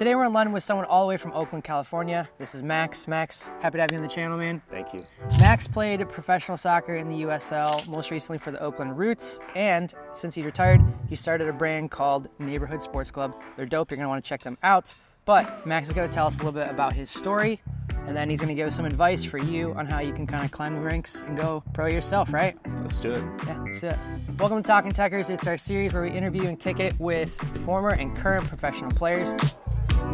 Today we're in London with someone all the way from Oakland, California. This is Max. Max, happy to have you on the channel, man. Thank you. Max played professional soccer in the USL, most recently for the Oakland Roots, and since he retired, he started a brand called Neighborhood Sports Club. They're dope, you're gonna wanna check them out. But Max is gonna tell us a little bit about his story, and then he's gonna give us some advice for you on how you can kind of climb the ranks and go pro yourself, right? Let's do it. Yeah, let's do it. Welcome to Talking Tekkers. It's our series where we interview and kick it with former and current professional players.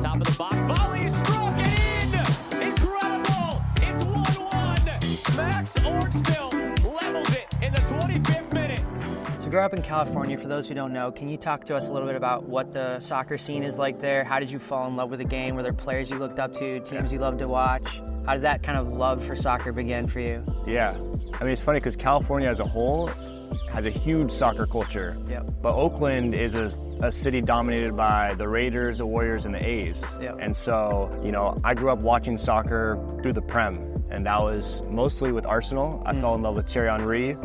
Top of the box, volley is struck and in! Incredible! It's 1-1. Max Ornstil levels it in the 25th minute. So grow up in California, for those who don't know, can you talk to us a little bit about what the soccer scene is like there? How did you fall in love with the game? Were there players you looked up to, teams you loved to watch? How did that kind of love for soccer begin for you? Yeah, I mean, it's funny because California as a whole has a huge soccer culture. Yep. But Oakland is a city dominated by the Raiders, the Warriors, and the A's. Yep. And so, you know, I grew up watching soccer through the Prem, and that was mostly with Arsenal. I fell in love with Thierry Henry,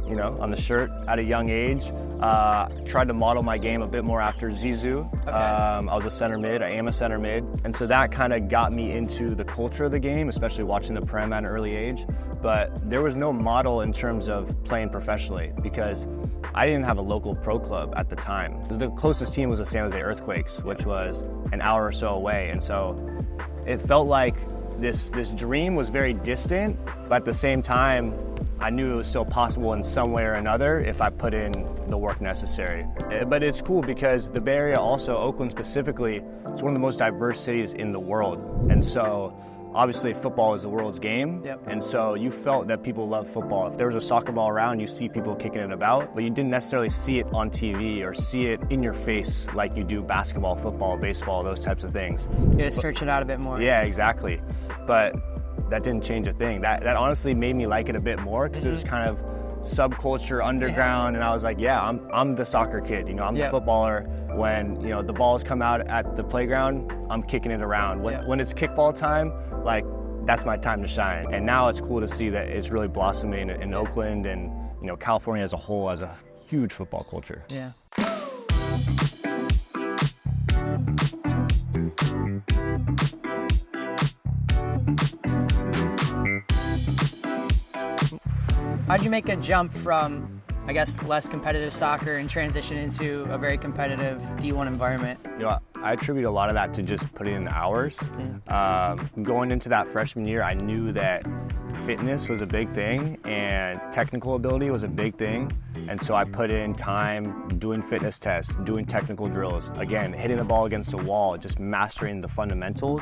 you know, on the shirt at a young age. Tried to model my game a bit more after Zizou. Okay. I was a center mid, I am a center mid. And so that kind of got me into the culture of the game, especially watching the Prem at an early age. But there was no model in terms of playing professionally because I didn't have a local pro club at the time. The closest team was the San Jose Earthquakes, which was an hour or so away. And so it felt like this dream was very distant, but at the same time, I knew it was still possible in some way or another if I put in the work necessary. But it's cool because the Bay Area also, Oakland specifically, it's one of the most diverse cities in the world. And so obviously football is the world's game. Yep. And so you felt that people love football. If there was a soccer ball around, you see people kicking it about, but you didn't necessarily see it on TV or see it in your face like you do basketball, football, baseball, those types of things. You gotta search it out a bit more. Yeah, exactly. But that didn't change a thing. That honestly made me like it a bit more because it was kind of subculture, underground, and I was like, yeah, I'm the soccer kid. You know, I'm the footballer. When, you know, the balls come out at the playground, I'm kicking it around. When it's kickball time, like, that's my time to shine. And now it's cool to see that it's really blossoming in Oakland, and, you know, California as a whole has a huge football culture. Yeah. How'd you make a jump from, I guess, less competitive soccer and transition into a very competitive D1 environment? You know, I attribute a lot of that to just putting in the hours. Going into that freshman year, I knew that fitness was a big thing and technical ability was a big thing. And so I put in time doing fitness tests, doing technical drills, again, hitting the ball against the wall, just mastering the fundamentals.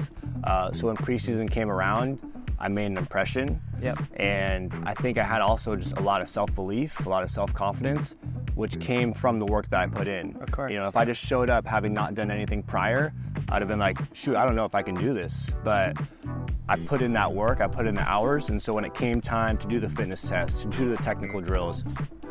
So when preseason came around, I made an impression. Yep. And I think I had also just a lot of self-belief, a lot of self-confidence, which came from the work that I put in. Of course. You know, if I just showed up having not done anything prior, I'd have been like, shoot, I don't know if I can do this. But I put in that work, I put in the hours, and so when it came time to do the fitness tests, to do the technical drills,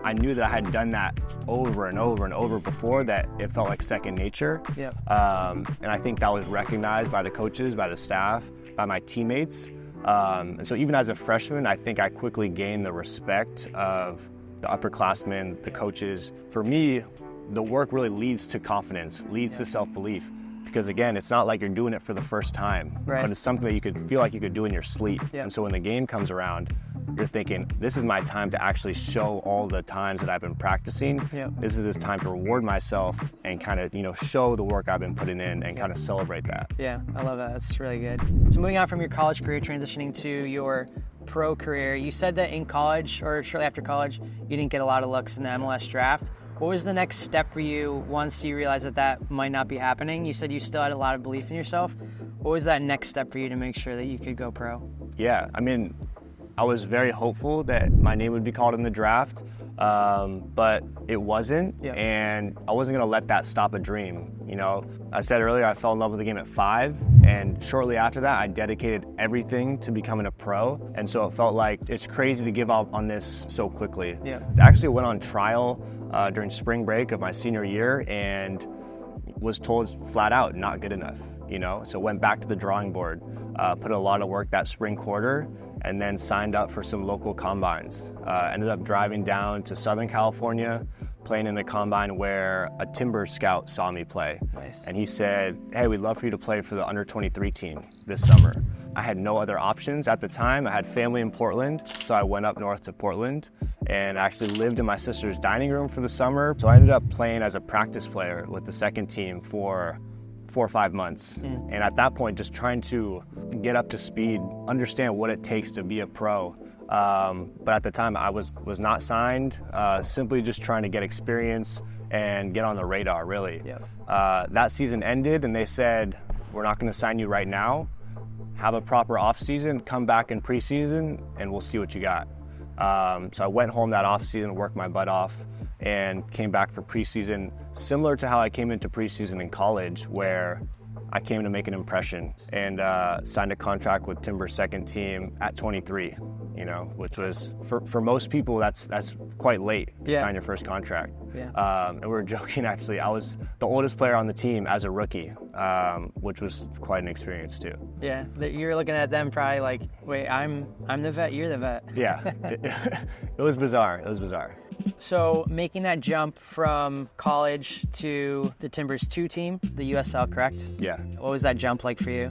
I knew that I had done that over and over and over before, that it felt like second nature. Yep. And I think that was recognized by the coaches, by the staff, by my teammates. And so even as a freshman, I think I quickly gained the respect of the upperclassmen, the coaches. For me, the work really leads to confidence, leads to self-belief. Because again, it's not like you're doing it for the first time, but it's something that you could feel like you could do in your sleep. And so when the game comes around, you're thinking, this is my time to actually show all the times that I've been practicing. This is time to reward myself and kind of, you know, show the work I've been putting in and kind of celebrate that. Yeah, I love that. That's really good. So moving on from your college career, transitioning to your pro career, you said that in college or shortly after college, you didn't get a lot of looks in the MLS draft. What was the next step for you once you realized that that might not be happening? You said you still had a lot of belief in yourself. What was that next step for you to make sure that you could go pro? Yeah, I mean, I was very hopeful that my name would be called in the draft, but it wasn't, and I wasn't gonna let that stop a dream. You know, I said earlier, I fell in love with the game at 5, and shortly after that, I dedicated everything to becoming a pro, and so it felt like it's crazy to give up on this so quickly. I actually went on trial during spring break of my senior year and was told flat out, not good enough, you know? So went back to the drawing board, put a lot of work that spring quarter, and then signed up for some local combines. Ended up driving down to Southern California, playing in the combine where a Timber scout saw me play. Nice. And he said, hey, we'd love for you to play for the under 23 team this summer. I had no other options at the time. I had family in Portland, so I went up north to Portland and actually lived in my sister's dining room for the summer. So I ended up playing as a practice player with the second team for 4 or 5 months. And at that point, just trying to get up to speed, understand what it takes to be a pro. But at the time, I was not signed, simply just trying to get experience and get on the radar, really. Yeah. That season ended, and they said, we're not going to sign you right now. Have a proper off season, come back in preseason, and we'll see what you got. So I went home that off season, worked my butt off, and came back for preseason, similar to how I came into preseason in college, where I came to make an impression and signed a contract with Timber's second team at 23, you know, which was, for most people, that's quite late to sign your first contract. Yeah. And we were joking, actually, I was the oldest player on the team as a rookie, which was quite an experience too. Yeah, you're looking at them probably like, wait, I'm the vet, you're the vet. Yeah, it was bizarre. It was bizarre. So making that jump from college to the Timbers 2 team, the USL, correct? Yeah. What was that jump like for you?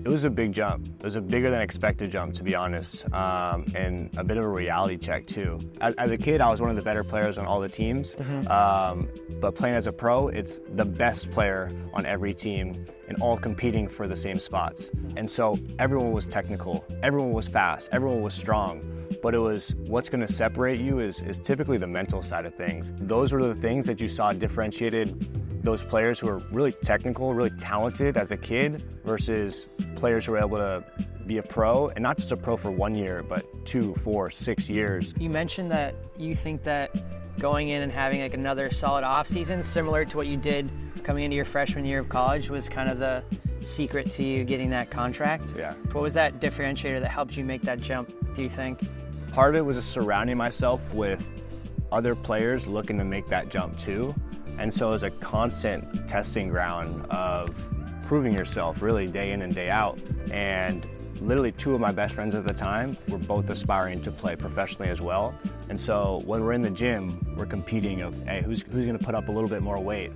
It was a big jump. It was a bigger than expected jump, to be honest, and a bit of a reality check too. As a kid, I was one of the better players on all the teams, but playing as a pro, it's the best player on every team and all competing for the same spots. And so everyone was technical, everyone was fast, everyone was strong. But it was, what's going to separate you is typically the mental side of things. Those were the things that you saw differentiated those players who were really technical, really talented as a kid versus players who were able to be a pro, and not just a pro for 1 year, but 2, 4, 6 years. You mentioned that you think that going in and having like another solid off season, similar to what you did coming into your freshman year of college, was kind of the secret to you getting that contract. Yeah. What was that differentiator that helped you make that jump, do you think? Part of it was just surrounding myself with other players looking to make that jump too. And so it was a constant testing ground of proving yourself really day in and day out. And literally 2 of my best friends at the time were both aspiring to play professionally as well. And so when we're in the gym, we're competing of, hey, who's going to put up a little bit more weight?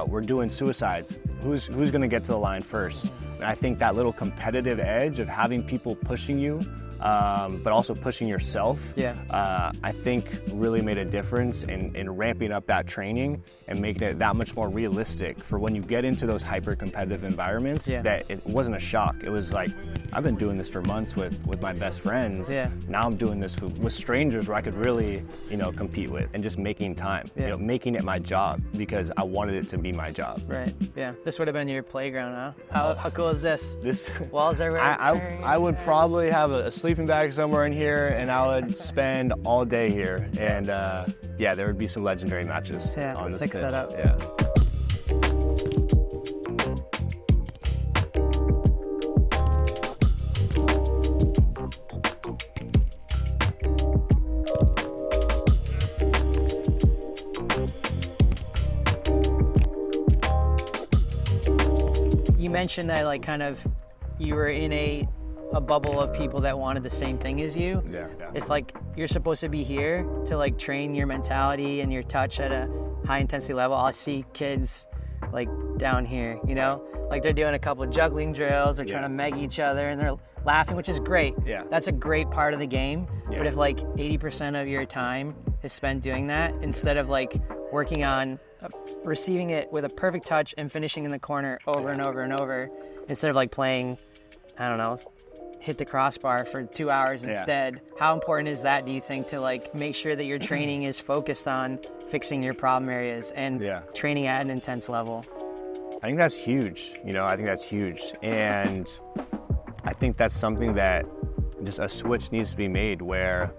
We're doing suicides. Who's going to get to the line first? And I think that little competitive edge of having people pushing you, but also pushing yourself, I think really made a difference in ramping up that training and making it that much more realistic for when you get into those hyper-competitive environments, that it wasn't a shock. It was like, I've been doing this for months with my best friends. Now I'm doing this with strangers where I could really, you know, compete with, and just making time, you know, making it my job because I wanted it to be my job. Right, yeah. This would have been your playground, huh? How cool is this? Walls everywhere. I would probably have a sleeping bag somewhere in here, and I would spend all day here. And yeah, there would be some legendary matches on this pitch. That up. Yeah. You mentioned that like kind of you were in a bubble of people that wanted the same thing as you. Yeah. It's like you're supposed to be here to like train your mentality and your touch at a high intensity level. I see kids like down here, you know, like they're doing a couple of juggling drills, they're trying to meg each other and they're laughing, which is great. Yeah. That's a great part of the game. But if like 80% of your time is spent doing that instead of like working on receiving it with a perfect touch and finishing in the corner over and over and over, instead of like playing, I don't know, hit the crossbar for 2 hours instead. How important is that, do you think, to like make sure that your training is focused on fixing your problem areas and training at an intense level? I think that's huge. You know, I think that's huge. And I think that's something that just a switch needs to be made, where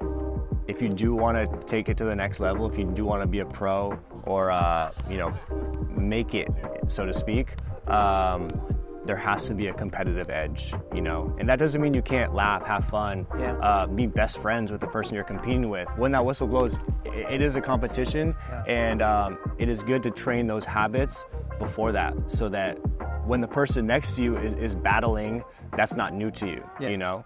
if you do want to take it to the next level, if you do want to be a pro or, you know, make it, so to speak, there has to be a competitive edge, you know? And that doesn't mean you can't laugh, have fun, be best friends with the person you're competing with. When that whistle blows, it is a competition, and it is good to train those habits before that, so that when the person next to you is battling, that's not new to you, you know?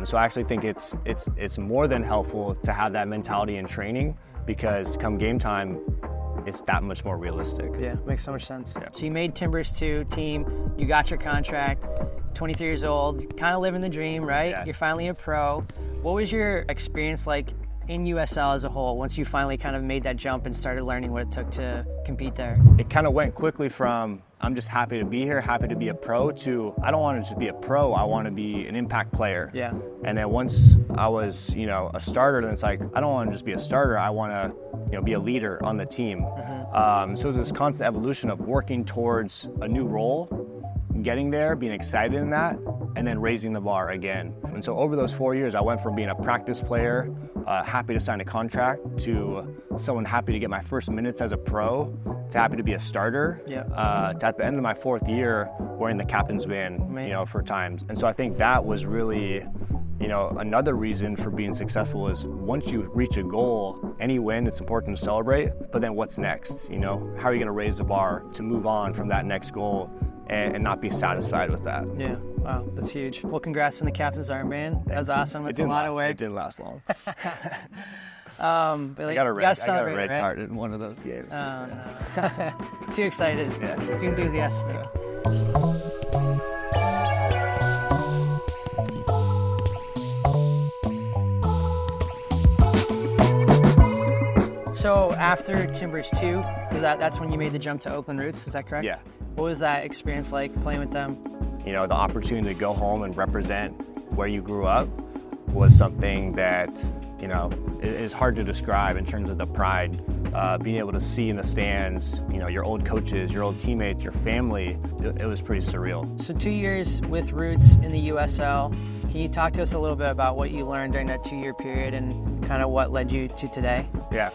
So I actually think it's more than helpful to have that mentality in training, because come game time, it's that much more realistic. Yeah, makes so much sense. Yeah. So you made Timbers 2 team, you got your contract, 23 years old, kind of living the dream, right? Yeah. You're finally a pro. What was your experience like in USL as a whole once you finally kind of made that jump and started learning what it took to compete there? It kind of went quickly from I'm just happy to be here, happy to be a pro, to I don't want to just be a pro, I want to be an impact player. Yeah. And then once I was, a starter, then it's like, I don't want to just be a starter, I want to, be a leader on the team. So it was this constant evolution of working towards a new role, getting there, being excited in that, and then raising the bar again. And so over those 4 years, I went from being a practice player, happy to sign a contract, to someone happy to get my first minutes as a pro, to happy to be a starter, to at the end of my 4th year, wearing the captain's band, for times. And so I think that was really, another reason for being successful is once you reach a goal, any win, it's important to celebrate, but then what's next? How are you going to raise the bar to move on from that next goal and not be satisfied with that? Yeah, wow, that's huge. Well, congrats on the captain's armband. That was awesome. That's a lot of work. It didn't last long. But I got a red right? card in one of those games. Oh, no. Too excited. Yeah, too enthusiastic. Yeah. So after Timbers 2, that's when you made the jump to Oakland Roots, is that correct? Yeah. What was that experience like playing with them? The opportunity to go home and represent where you grew up was something that, is hard to describe in terms of the pride. Being able to see in the stands, your old coaches, your old teammates, your family, it was pretty surreal. So 2 years with Roots in the USL. Can you talk to us a little bit about what you learned during that 2-year period and kind of what led you to today? Yeah,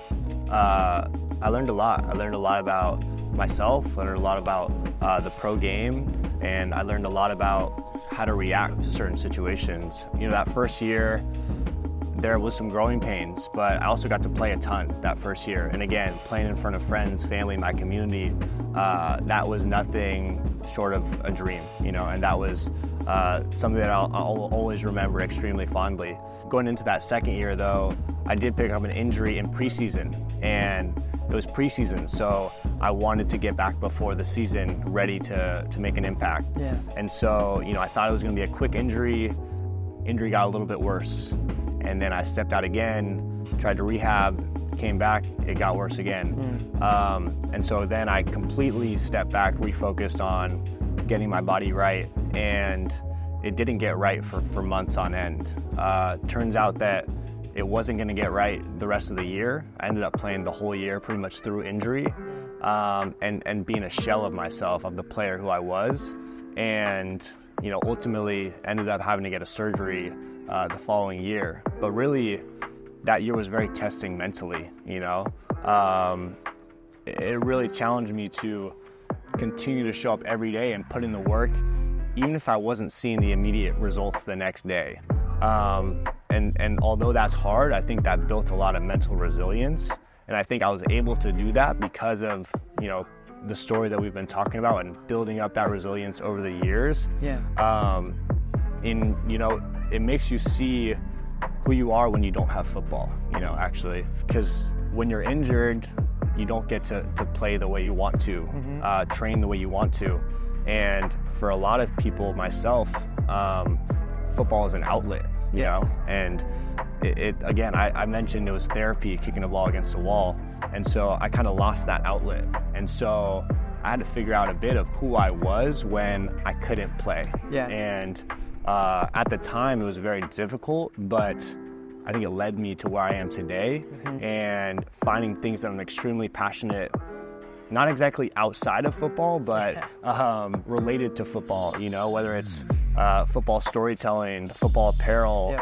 I learned a lot. I learned a lot about myself, I learned a lot about the pro game, and I learned a lot about how to react to certain situations. That first year, there was some growing pains, but I also got to play a ton that first year. And again, playing in front of friends, family, my community, that was nothing short of a dream, and that was something that I'll always remember extremely fondly. Going into that second year though, I did pick up an injury in preseason, and it was preseason, so I wanted to get back before the season ready to make an impact. Yeah. And so, I thought it was gonna be a quick injury. Injury got a little bit worse. And then I stepped out again, tried to rehab, came back, it got worse again. And so then I completely stepped back, refocused on getting my body right, and it didn't get right for months on end. Turns out that it wasn't gonna get right the rest of the year. I ended up playing the whole year pretty much through injury, and being a shell of myself, of the player who I was, and ultimately ended up having to get a surgery the following year. But really, that year was very testing mentally, It really challenged me to continue to show up every day and put in the work, even if I wasn't seeing the immediate results the next day. And although that's hard, I think that built a lot of mental resilience. And I think I was able to do that because of, the story that we've been talking about and building up that resilience over the years. Yeah. It makes you see who you are when you don't have football, actually. Because when you're injured, you don't get to play the way you want to, train the way you want to. And for a lot of people, myself, football is an outlet, you know? And it again, I mentioned it was therapy, kicking a ball against a wall. And so I kind of lost that outlet. And so I had to figure out a bit of who I was when I couldn't play. Yeah. And at the time, it was very difficult, but I think it led me to where I am today, and finding things that I'm extremely passionate, not exactly outside of football, but related to football, whether it's football storytelling, football apparel,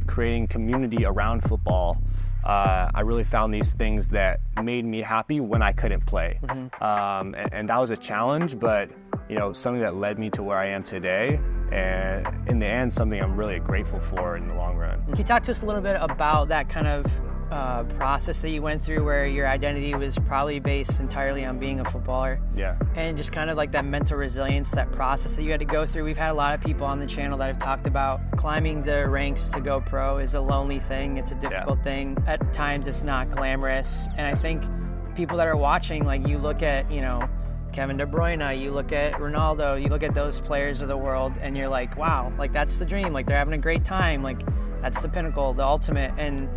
creating community around football. I really found these things that made me happy when I couldn't play. And that was a challenge, but something that led me to where I am today. And in the end, something I'm really grateful for in the long run. Can you talk to us a little bit about that kind of process that you went through where your identity was probably based entirely on being a footballer. Yeah. And just kind of like that mental resilience, that process that you had to go through. We've had a lot of people on the channel that have talked about climbing the ranks to go pro is a lonely thing. It's a difficult thing. At times it's not glamorous. And I think people that are watching, like you look at, you know, Kevin De Bruyne, you look at Ronaldo, you look at those players of the world and you're like, wow, like that's the dream. Like they're having a great time. Like that's the pinnacle, the ultimate. And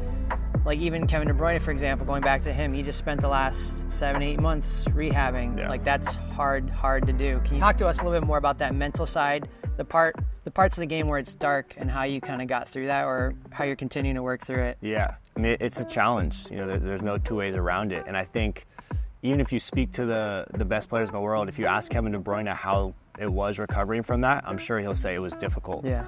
like even Kevin De Bruyne, for example, going back to him, he just spent the last 7-8 months rehabbing. Yeah. Like that's hard to do. Can you talk to us a little bit more about that mental side, the parts of the game where it's dark and how you kind of got through that or how you're continuing to work through it? Yeah, I mean, it's a challenge. You know, there's no two ways around it. And I think even if you speak to the best players in the world, if you ask Kevin De Bruyne how it was recovering from that, I'm sure he'll say it was difficult. Yeah.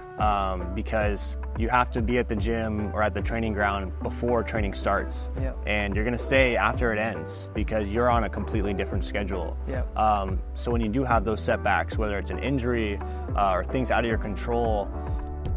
Because you have to be at the gym or at the training ground before training starts. Yeah. And you're gonna stay after it ends because you're on a completely different schedule. Yeah. So when you do have those setbacks, whether it's an injury or things out of your control,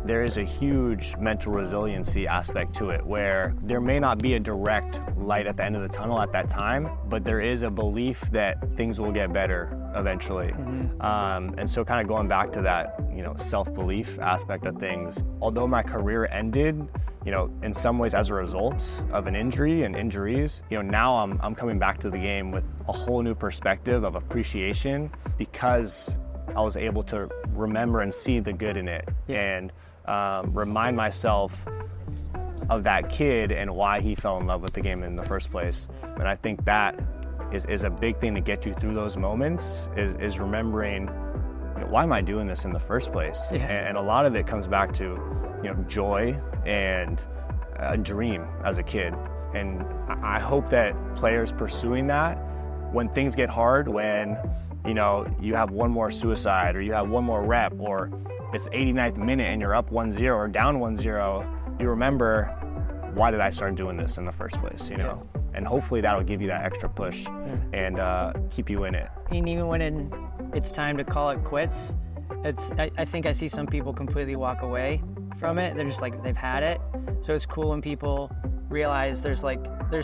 there is a huge mental resiliency aspect to it where there may not be a direct light at the end of the tunnel at that time, but there is a belief that things will get better eventually. Mm-hmm. And so kind of going back to that, you know, self-belief aspect of things, although my career ended, you know, in some ways as a result of an injury and injuries, you know, now I'm coming back to the game with a whole new perspective of appreciation because I was able to remember and see the good in it and remind myself of that kid and why he fell in love with the game in the first place. And I think that is a big thing to get you through those moments is remembering, you know, why am I doing this in the first place? Yeah. And a lot of it comes back to, you know, joy and a dream as a kid. And I hope that players pursuing that, when things get hard, when, you know, you have one more suicide or you have one more rep or it's 89th minute and you're up 1-0 or down 1-0, you remember, why did I start doing this in the first place, you know? Yeah. And hopefully that'll give you that extra push and keep you in it. And even when it's time to call it quits, I think I see some people completely walk away from it. They're just like, they've had it. So it's cool when people realize there's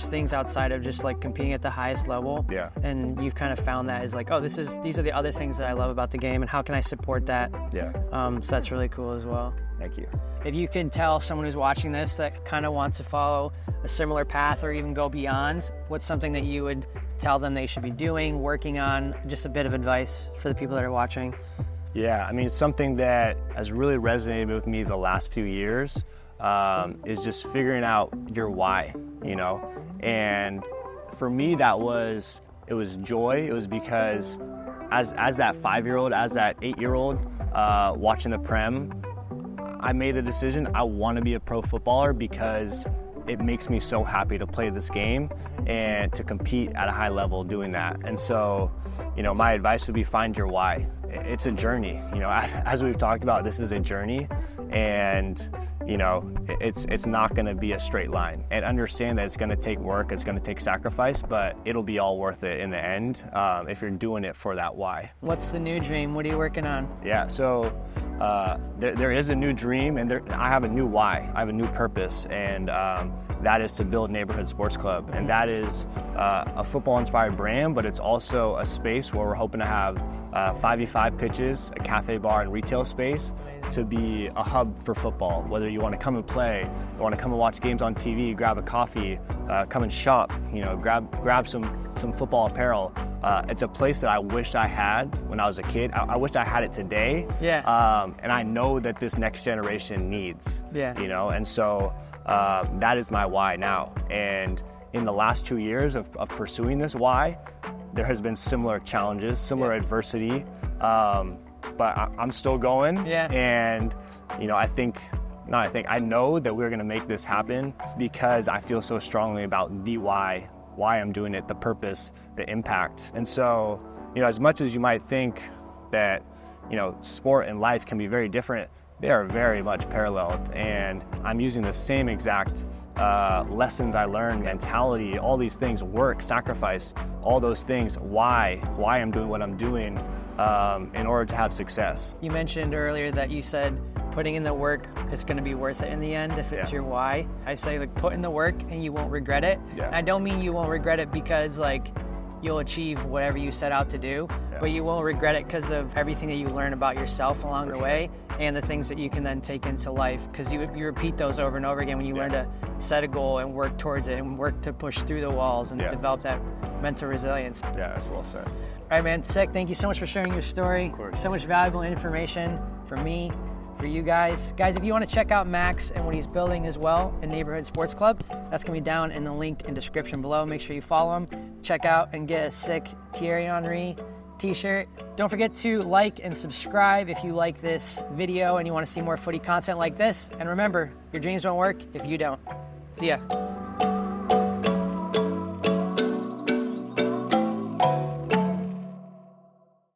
things outside of just like competing at the highest level. Yeah. And you've kind of found that as like, oh, these are the other things that I love about the game and how can I support that? Yeah. So that's really cool as well. Thank you. If you could tell someone who's watching this that kind of wants to follow a similar path or even go beyond, what's something that you would tell them they should be doing, working on, just a bit of advice for the people that are watching? Yeah, I mean, something that has really resonated with me the last few years is just figuring out your why, you know? And for me, it was joy. It was because as that 5-year-old, as that 8-year-old watching the Prem, I made the decision I want to be a pro footballer because it makes me so happy to play this game and to compete at a high level doing that. And so, you know, my advice would be find your why. It's a journey, you know, as we've talked about, this is a journey and, you know, it's not going to be a straight line, and understand that it's going to take work, it's going to take sacrifice, but it'll be all worth it in the end if you're doing it for that why. What's the new dream? What are you working on? Yeah, so there is a new dream and I have a new why, I have a new purpose, and that is to build Neighborhood Sports Club. And that is a football-inspired brand, but it's also a space where we're hoping to have 5v5 pitches, a cafe bar and retail space to be a hub for football. Whether you want to come and play, you want to come and watch games on TV, grab a coffee, come and shop, you know, grab some football apparel. It's a place that I wished I had when I was a kid. I wish I had it today. Yeah. And I know that this next generation needs. Yeah. You know, and so that is my why now. And in the last 2 years of pursuing this why, there has been similar challenges, similar adversity, but I'm still going. Yeah. And, you know, I know that we're going to make this happen because I feel so strongly about the why I'm doing it, the purpose, the impact. And so, you know, as much as you might think that, you know, sport and life can be very different, they are very much paralleled. And I'm using the same exact lessons I learned, mentality, all these things, work, sacrifice, all those things, why I'm doing what I'm doing in order to have success. You mentioned earlier that you said putting in the work is going to be worth it in the end if it's Yeah. your why. I say like put in the work and you won't regret it. Yeah. And I don't mean you won't regret it because like you'll achieve whatever you set out to do, but you won't regret it because of everything that you learn about yourself along the way and the things that you can then take into life, because you repeat those over and over again when you learn to set a goal and work towards it and work to push through the walls and develop that mental resilience. Yeah, that's well said. All right, man, sick. Thank you so much for sharing your story. Of course. So much valuable information for me, for you guys. Guys, if you want to check out Max and what he's building as well in Neighborhood Sports Club, that's going to be down in the link in description below. Make sure you follow him, check out, and get a sick Thierry Henry t-shirt. Don't forget to like and subscribe if you like this video and you want to see more footy content like this. And remember, your dreams won't work if you don't. See ya.